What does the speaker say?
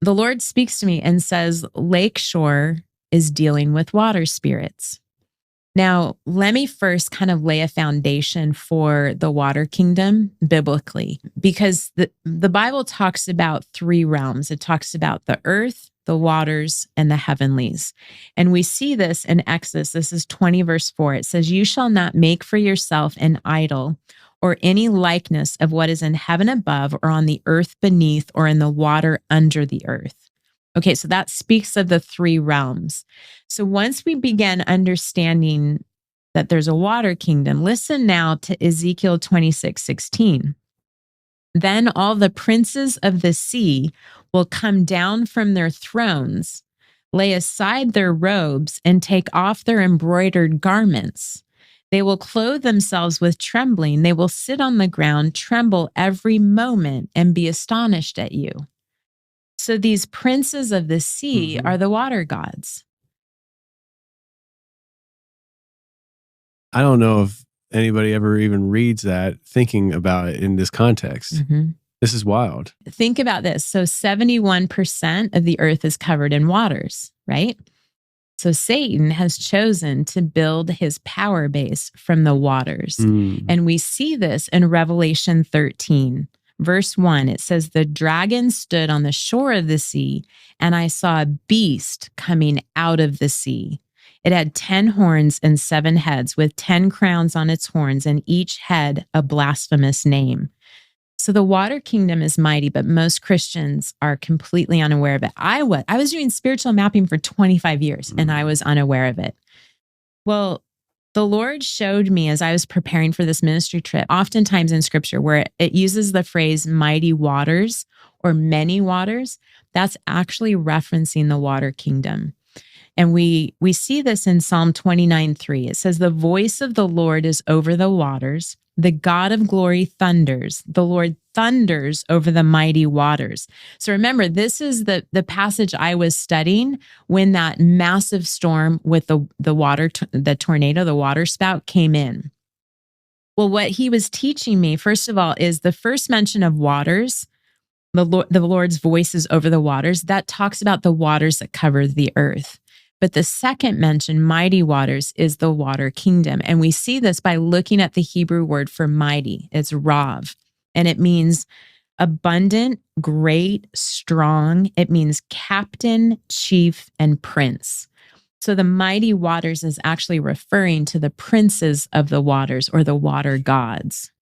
the Lord speaks to me and says, Lakeshore is dealing with water spirits. Now, let me first kind of lay a foundation for the water kingdom biblically, because the Bible talks about three realms. It talks about the earth, the waters, and the heavenlies. And we see this in Exodus. This is 20 verse 4. It says, you shall not make for yourself an idol or any likeness of what is in heaven above or on the earth beneath or in the water under the earth. Okay, so that speaks of the three realms. So once we begin understanding that there's a water kingdom, listen now to Ezekiel 26:16. Then all the princes of the sea will come down from their thrones, lay aside their robes, and take off their embroidered garments. They will clothe themselves with trembling. They will sit on the ground, tremble every moment, and be astonished at you. So these princes of the sea are the water gods. I don't know if anybody ever even reads that thinking about it in this context. This is wild. Think about this. So 71% of the earth is covered in waters, right? So Satan has chosen to build his power base from the waters. And we see this in Revelation 13. Verse 1, it says, the dragon stood on the shore of the sea, and I saw a beast coming out of the sea. It had 10 horns and 7 heads, with 10 crowns on its horns, and each head a blasphemous name. So the water kingdom is mighty, but most Christians are completely unaware of it. I was doing spiritual mapping for 25 years, and I was unaware of it. Well, the Lord showed me as I was preparing for this ministry trip, oftentimes in scripture where it uses the phrase mighty waters or many waters, that's actually referencing the water kingdom. And we see this in Psalm 29:3. It says, the voice of the Lord is over the waters. The God of glory thunders. The Lord thunders over the mighty waters. So remember, this is the passage I was studying when that massive storm with the tornado, the water spout came in. Well, what he was teaching me, first of all, is the first mention of waters, the Lord's voice is over the waters. That talks about the waters that cover the earth. But the second mention, mighty waters, is the water kingdom. And we see this by looking at the Hebrew word for mighty. It's rav. And it means abundant, great, strong. It means captain, chief, and prince. So the mighty waters is actually referring to the princes of the waters or the water gods.